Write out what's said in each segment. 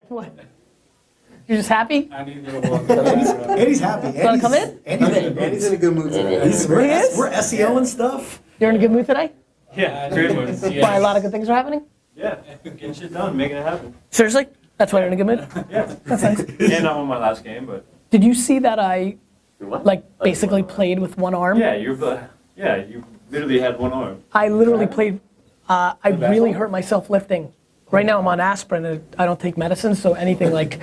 What? You're just happy? I need to walk around. Andy's happy. You wanna come in? Andy's in a good mood today. We're SEO and stuff. You're in a good mood today? Yeah, great mood. Why a lot of good things are happening? Yeah, getting shit done, making it happen. Seriously? That's why you're in a good mood? Yeah. That's nice. Yeah, not on my last game, but. Did you see that I, basically played with one arm? Yeah, you literally had one arm. I literally played, I really hurt myself lifting. Right now I'm on aspirin and I don't take medicine, so anything like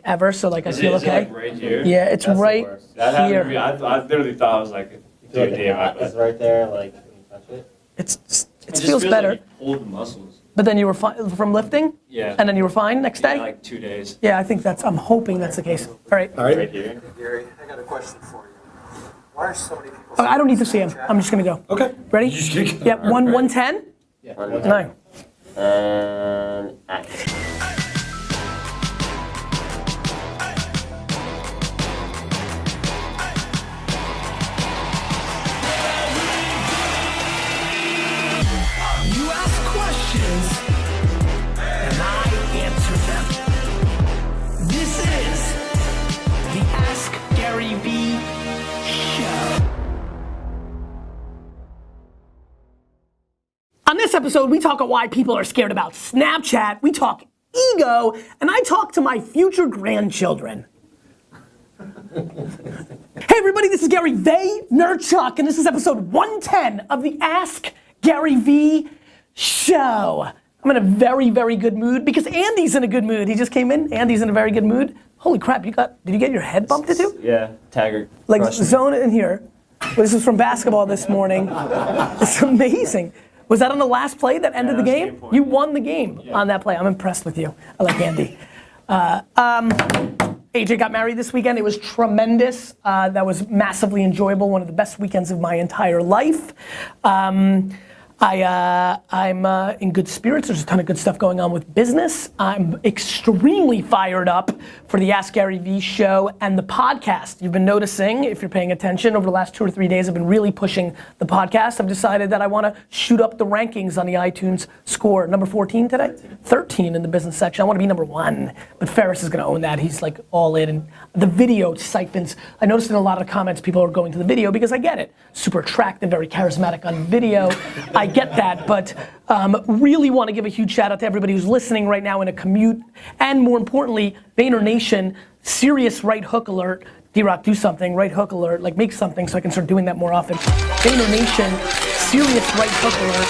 ever, so I feel Is it okay. like right here? Yeah, it's That's the right worst. That happened to me. here. I literally thought I was like, dude, damn. It's right there, like, can you touch it? It just feels better. Like you pulled the muscles. But then you were fine from lifting? Yeah. And then you were fine next day? Yeah, like 2 days. Yeah, I think I'm hoping that's the case. All right. Right here. Gary, I got a question for you. Why are so many people? Oh, I don't need to see him. I'm just gonna go. Okay. Ready? You just gonna go. Yep, 110? Yeah. No. And action. You ask questions, and I answer them. This is the Ask Gary V Show. On this episode, we talk about why people are scared about Snapchat, we talk ego, and I talk to my future grandchildren. Hey everybody, this is Gary Vaynerchuk, and this is episode 110 of the Ask Gary V Show. I'm in a very, very good mood because Andy's in a good mood. He just came in. Andy's in a very good mood. Holy crap, did you get your head bumped into? Yeah, Taggart. Like crushed me. zone it in here. This is from basketball this morning. It's amazing. Was that on the last play that ended the that was game? game point. You won the game on that play. I'm impressed with you. I like Andy. AJ got married this weekend. It was tremendous. That was massively enjoyable. One of the best weekends of my entire life. I'm in good spirits. There's a ton of good stuff going on with business. I'm extremely fired up for the Ask Gary V show and the podcast. You've been noticing, if you're paying attention, over the last 2 or 3 days, I've been really pushing the podcast. I've decided that I want to shoot up the rankings on the iTunes score. Number 14 today? 13 in the business section. I want to be number 1. But Ferris is going to own that. He's like all in. And the video siphons. I noticed in a lot of the comments, people are going to the video because I get it. Super attractive, very charismatic on video. I get that, but really want to give a huge shout out to everybody who's listening right now in a commute, and more importantly, Vayner Nation, serious right hook alert. D-Rock, do something, right hook alert, like make something so I can start doing that more often. Vayner Nation, serious right hook alert.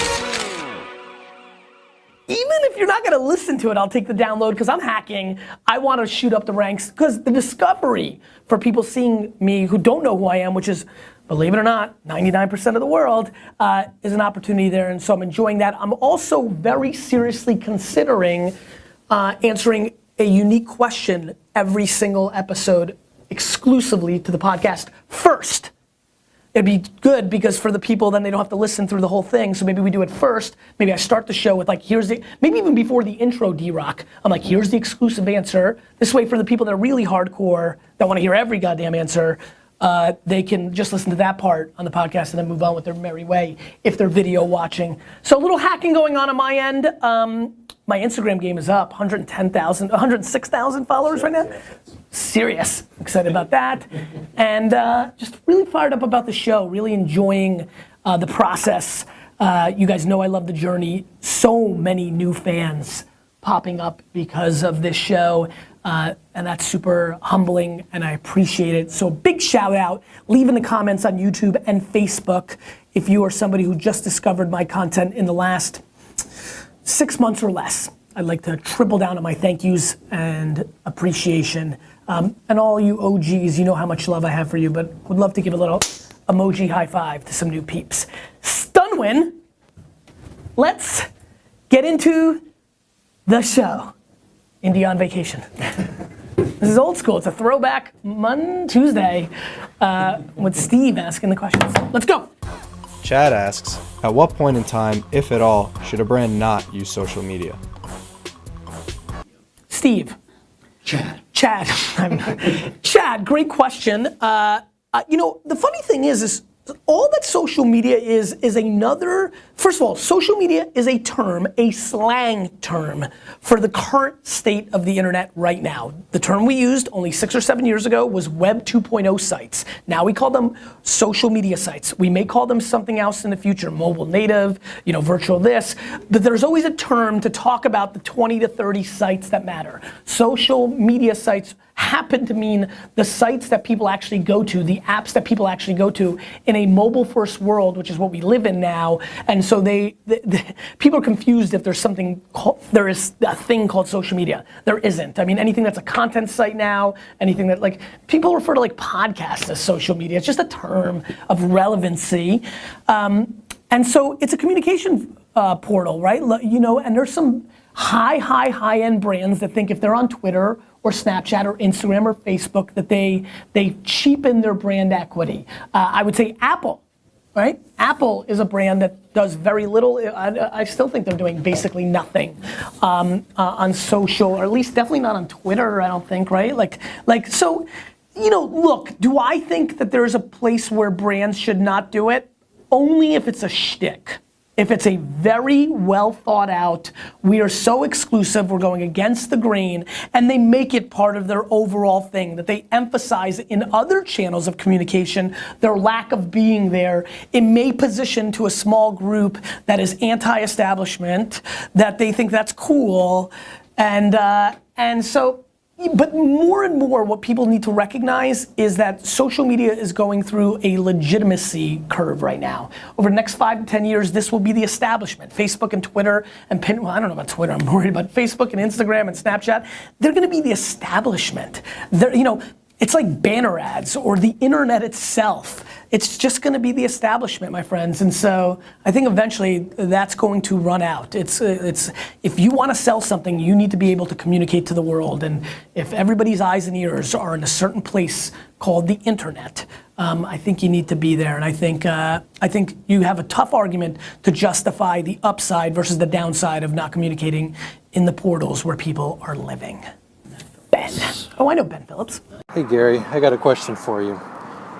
Even if you're not gonna listen to it, I'll take the download because I'm hacking. I want to shoot up the ranks because the discovery for people seeing me who don't know who I am, which is, believe it or not, 99% of the world, is an opportunity there, and so I'm enjoying that. I'm also very seriously considering answering a unique question every single episode exclusively to the podcast first. It'd be good because for the people, then they don't have to listen through the whole thing, so maybe we do it first. Maybe I start the show with like, maybe even before the intro, D-Rock, I'm like, here's the exclusive answer. This way for the people that are really hardcore, that want to hear every goddamn answer, they can just listen to that part on the podcast and then move on with their merry way if they're video watching. So a little hacking going on my end. My Instagram game is up, 106,000 followers right now. Serious, excited about that. And just really fired up about the show, really enjoying the process. You guys know I love the journey. So many new fans popping up because of this show. And that's super humbling and I appreciate it. So big shout out, leave in the comments on YouTube and Facebook if you are somebody who just discovered my content in the last 6 months or less. I'd like to triple down on my thank yous and appreciation. And all you OGs, you know how much love I have for you, but would love to give a little emoji high five to some new peeps. Stunwin, let's get into the show. Indy on vacation. This is old school. It's a throwback Tuesday with Steve asking the questions. Let's go. Chad asks, at what point in time, if at all, should a brand not use social media? Steve. Chad. Chad, great question. You know, the funny thing is all that social media is another, first of all, social media is a term, a slang term for the current state of the internet right now. The term we used only 6 or 7 years ago was Web 2.0 sites. Now we call them social media sites. We may call them something else in the future, mobile native, virtual this, but there's always a term to talk about the 20 to 30 sites that matter. Social media sites happen to mean the sites that people actually go to, the apps that people actually go to in a mobile first world, which is what we live in now. And so people are confused if there is a thing called social media. There isn't. I mean, anything that's a content site now, anything that people refer to podcasts as social media. It's just a term of relevancy. And so it's a communication portal, right? And there's some high-end brands that think if they're on Twitter or Snapchat or Instagram or Facebook that they cheapen their brand equity. I would say Apple, right? Apple is a brand that does very little. I still think they're doing basically nothing on social, or at least definitely not on Twitter, I don't think, right? So, look, do I think that there's a place where brands should not do it? Only if it's a shtick. If it's a very well thought out, we are so exclusive, we're going against the grain, and they make it part of their overall thing, that they emphasize in other channels of communication their lack of being there. It may position to a small group that is anti-establishment, that they think that's cool, and so, but more and more what people need to recognize is that social media is going through a legitimacy curve right now. Over the next 5 to 10 years, this will be the establishment. Facebook and Twitter and I don't know about Twitter, I'm worried about Facebook and Instagram and Snapchat. They're gonna be the establishment. It's like banner ads or the internet itself. It's just gonna be the establishment, my friends. And so I think eventually that's going to run out. It's if you wanna sell something, you need to be able to communicate to the world. And if everybody's eyes and ears are in a certain place called the internet, I think you need to be there. And I think you have a tough argument to justify the upside versus the downside of not communicating in the portals where people are living. Ben. Oh, I know Ben Phillips. Hey Gary, I got a question for you.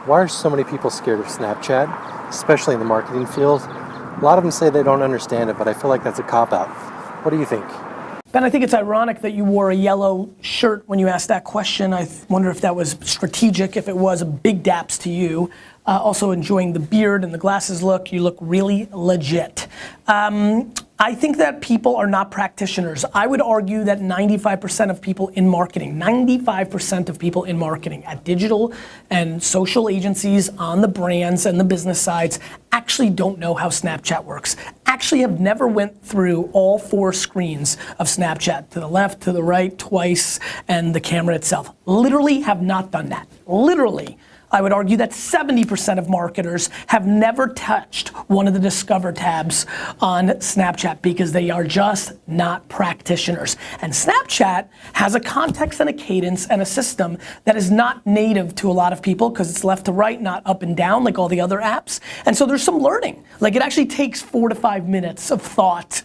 Why are so many people scared of Snapchat, especially in the marketing field? A lot of them say they don't understand it, but I feel like that's a cop-out. What do you think? Ben, I think it's ironic that you wore a yellow shirt when you asked that question. I wonder if that was strategic, if it was a big daps to you. Also enjoying the beard and the glasses look. You look really legit. I think that people are not practitioners. I would argue that 95% of people in marketing, 95% of people in marketing at digital and social agencies on the brands and the business sides actually don't know how Snapchat works. Actually have never went through all 4 screens of Snapchat, to the left, to the right, twice, and the camera itself. Literally have not done that. Literally. I would argue that 70% of marketers have never touched one of the Discover tabs on Snapchat because they are just not practitioners. And Snapchat has a context and a cadence and a system that is not native to a lot of people because it's left to right, not up and down like all the other apps. And so there's some learning. Like it actually takes 4 to 5 minutes of thought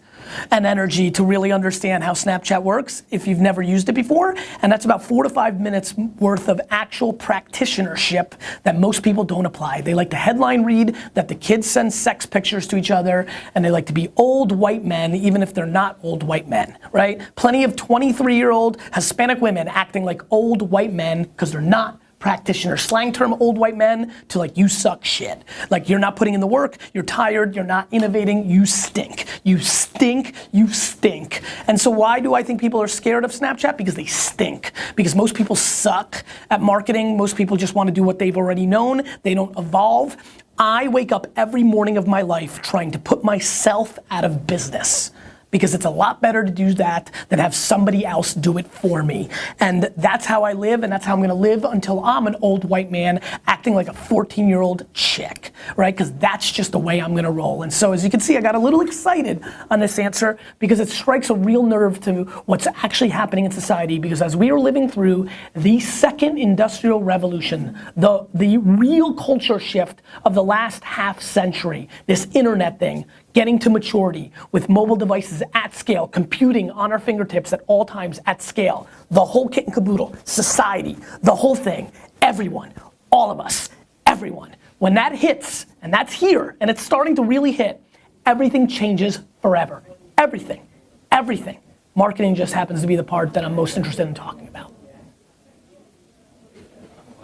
and energy to really understand how Snapchat works if you've never used it before. And that's about 4 to 5 minutes worth of actual practitionership that most people don't apply. They like to headline read that the kids send sex pictures to each other, and they like to be old white men even if they're not old white men, right? Plenty of 23-year-old Hispanic women acting like old white men because they're not practitioner. Slang term old white men to like you suck shit. Like you're not putting in the work, you're tired, you're not innovating, you stink. You stink, you stink. And so why do I think people are scared of Snapchat? Because they stink. Because most people suck at marketing. Most people just want to do what they've already known. They don't evolve. I wake up every morning of my life trying to put myself out of business. Because it's a lot better to do that than have somebody else do it for me. And that's how I live, and that's how I'm gonna live until I'm an old white man acting like a 14-year-old chick, right? Because that's just the way I'm gonna roll. And so as you can see, I got a little excited on this answer because it strikes a real nerve to what's actually happening in society. Because as we are living through the second industrial revolution, the real culture shift of the last half century, this internet thing, getting to maturity with mobile devices at scale, computing on our fingertips at all times at scale, the whole kit and caboodle, society, the whole thing, everyone, all of us, everyone. when that hits, and that's here, and it's starting to really hit, everything changes forever. Everything. Everything. Marketing just happens to be the part that I'm most interested in talking about.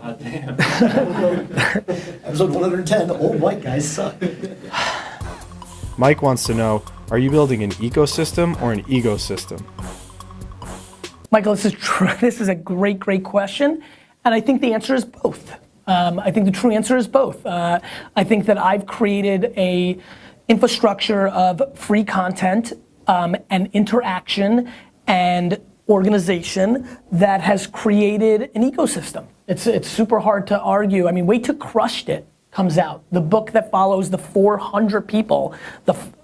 God damn. Episode 110, old white guys suck. Mike wants to know, are you building an ecosystem or an ecosystem? Michael, this is a great, great question, and I think the answer is both. I think the true answer is both. I think that I've created a infrastructure of free content and interaction and organization that has created an ecosystem. It's super hard to argue. I mean, wait till Crushed It comes out. The book that follows the 400 people,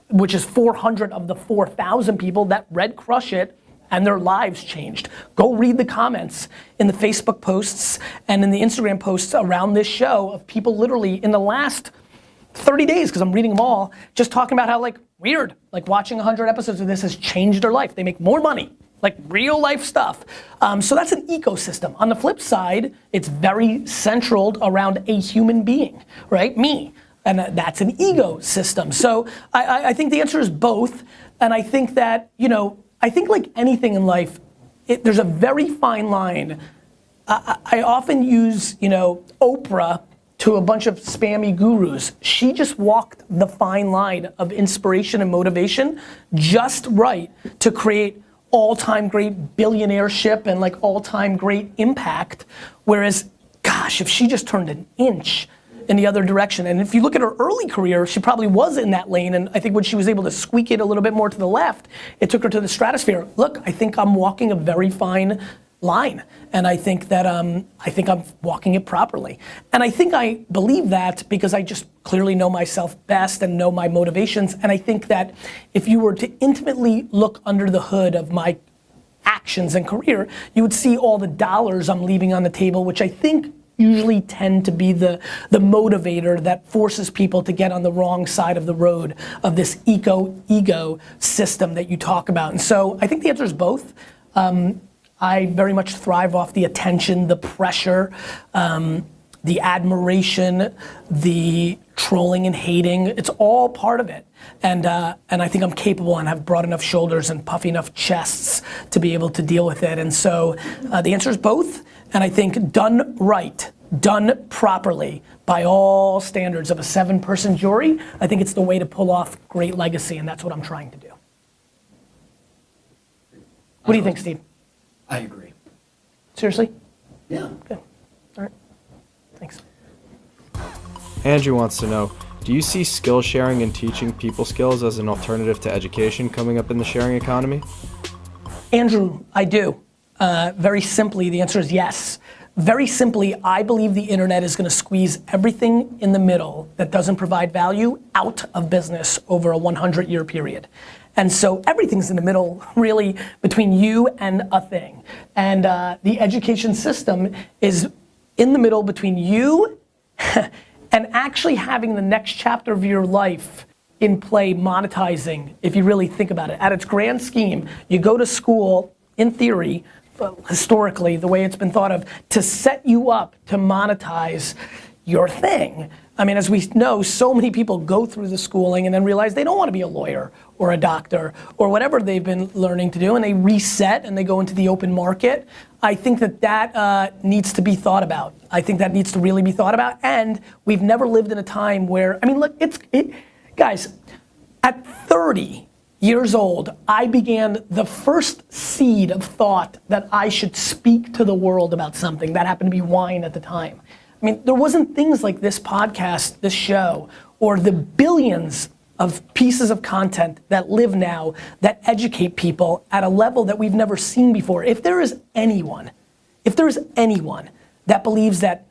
which is 400 of the 4,000 people that read Crush It and their lives changed. Go read the comments in the Facebook posts and in the Instagram posts around this show of people literally in the last 30 days, because I'm reading them all, just talking about how weird, watching 100 episodes of this has changed their life. They make more money, real life stuff. So that's an ecosystem. On the flip side, it's very centered around a human being, right? Me. And that's an ego-system. So I think the answer is both. And I think that, I think like anything in life, there's a very fine line. I often use, Oprah to a bunch of spammy gurus. She just walked the fine line of inspiration and motivation just right to create all-time great billionaireship and all-time great impact. Whereas, gosh, if she just turned an inch in the other direction, and if you look at her early career, she probably was in that lane, and I think when she was able to squeak it a little bit more to the left, it took her to the stratosphere. Look, I think I'm walking a very fine line, and I think that I'm walking it properly. And I think I believe that because I just clearly know myself best and know my motivations, and I think that if you were to intimately look under the hood of my actions and career, you would see all the dollars I'm leaving on the table, which I think usually tend to be the motivator that forces people to get on the wrong side of the road of this ego system that you talk about. And so I think the answer is both. I very much thrive off the attention, the pressure, the admiration, the trolling and hating. It's all part of it. And I think I'm capable and have broad enough shoulders and puffy enough chests to be able to deal with it. And so the answer is both. And I think done right, done properly by all standards of a 7-person jury, I think it's the way to pull off great legacy, and that's what I'm trying to do. What do you think, Steve? I agree. Seriously? Yeah. Good. All right. Thanks. Andrew wants to know, do you see skill sharing and teaching people skills as an alternative to education coming up in the sharing economy? Andrew, I do. Very simply, the answer is yes. Very simply, I believe the internet is going to squeeze everything in the middle that doesn't provide value out of business over a 100-year period. And so everything's in the middle, really, between you and a thing. And the education system is in the middle between you and actually having the next chapter of your life in play, monetizing, if you really think about it. At its grand scheme, you go to school, in theory, historically, the way it's been thought of, to set you up to monetize your thing. I mean, as we know, so many people go through the schooling and then realize they don't want to be a lawyer or a doctor or whatever they've been learning to do, and they reset and they go into the open market. I think that needs to be thought about. I think that needs to really be thought about, and we've never lived in a time where, I mean, look, guys, at 30 years old, I began the first seed of thought that I should speak to the world about something. That happened to be wine at the time. I mean, there wasn't things like this podcast, this show, or the billions of pieces of content that live now that educate people at a level that we've never seen before. If there is anyone that believes that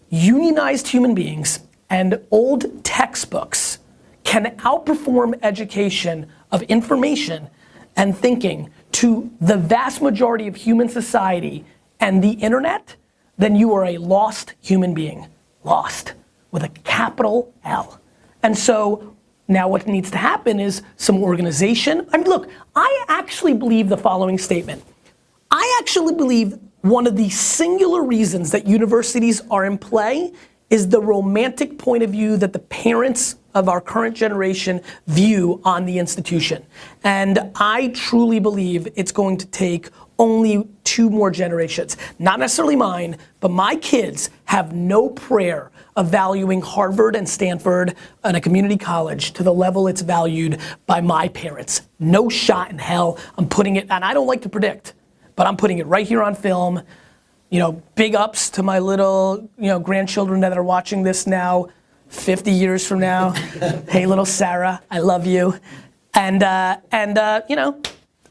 unionized human beings and old textbooks can outperform education of information and thinking to the vast majority of human society and the internet, then you are a lost human being. Lost, with a capital L. And so now what needs to happen is some organization. I mean, look, I actually believe the following statement. I actually believe one of the singular reasons that universities are in play is the romantic point of view that the parents of our current generation view on the institution. And I truly believe it's going to take only 2 more generations. Not necessarily mine, but my kids have no prayer of valuing Harvard and Stanford and a community college to the level it's valued by my parents. No shot in hell. I'm putting it, and I don't like to predict, but I'm putting it right here on film. You know, big ups to my little, grandchildren that are watching this now, 50 years from now. Hey, little Sarah, I love you. And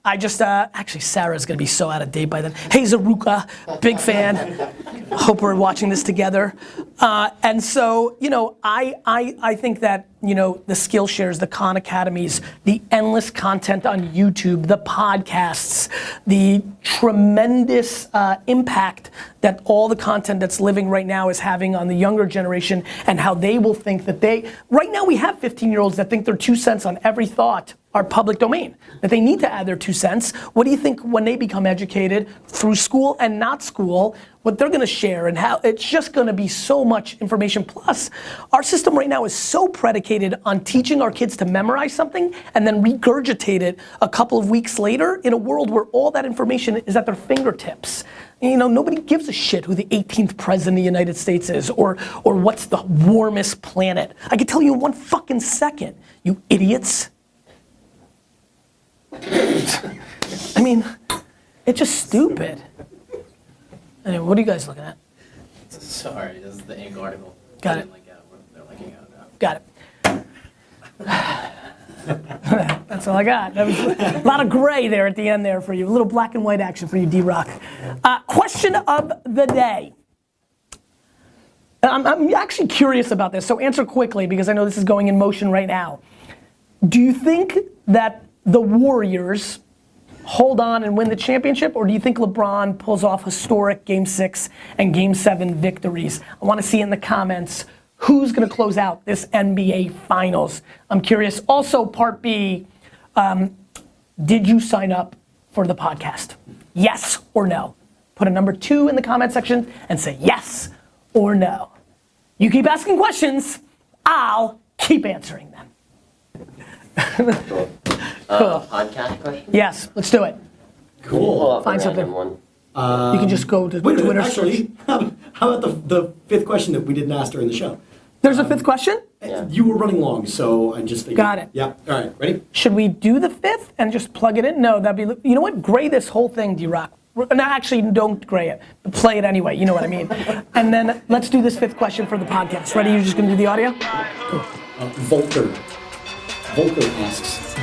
I just, actually Sarah's gonna be so out of date by then. Hey, Zaruka, big fan. Hope we're watching this together. And so, I think that, the Skillshares, the Khan Academies, the endless content on YouTube, the podcasts, the tremendous impact that all the content that's living right now is having on the younger generation and how they will think that right now we have 15-year-olds that think their 2 cents on every thought are public domain, that they need to add their 2 cents. What do you think when they become educated through school and not school, what they're gonna share and how it's just gonna be so much information. Plus, our system right now is so predicated on teaching our kids to memorize something and then regurgitate it a couple of weeks later in a world where all that information is at their fingertips. Nobody gives a shit who the 18th president of the United States is or what's the warmest planet. I can tell you in 1 fucking second, you idiots. I mean, it's just stupid. Anyway, what are you guys looking at? Sorry, this is the Inc. article. Got it. They're linking out now. Got it. That's all I got. That was a lot of gray there at the end there for you. A little black and white action for you, D-Rock. Question of the day. I'm actually curious about this, so answer quickly because I know this is going in motion right now. Do you think that the Warriors hold on and win the championship, or do you think LeBron pulls off historic Game 6 and Game 7 victories? I want to see in the comments who's going to close out this NBA Finals. I'm curious. Also, part B, did you sign up for the podcast? Yes or no? Put a number 2 in the comment section and say yes or no. You keep asking questions, I'll keep answering them. Podcast question? Yes, let's do it. Pull up Find a something. random one. You can just go to Wait a minute, Twitter. actually, how about the 5th question that we didn't ask during the show? There's a 5th question? Yeah. You were running long, so I just figured. Got it. Yeah, all right, ready? Should we do the 5th and just plug it in? No, that'd be, you know what? Gray this whole thing, D-Rock. No, actually, don't gray it. Play it anyway, you know what I mean. And then let's do this 5th question for the podcast. Ready? You're just gonna do the audio? Cool. Volker asks,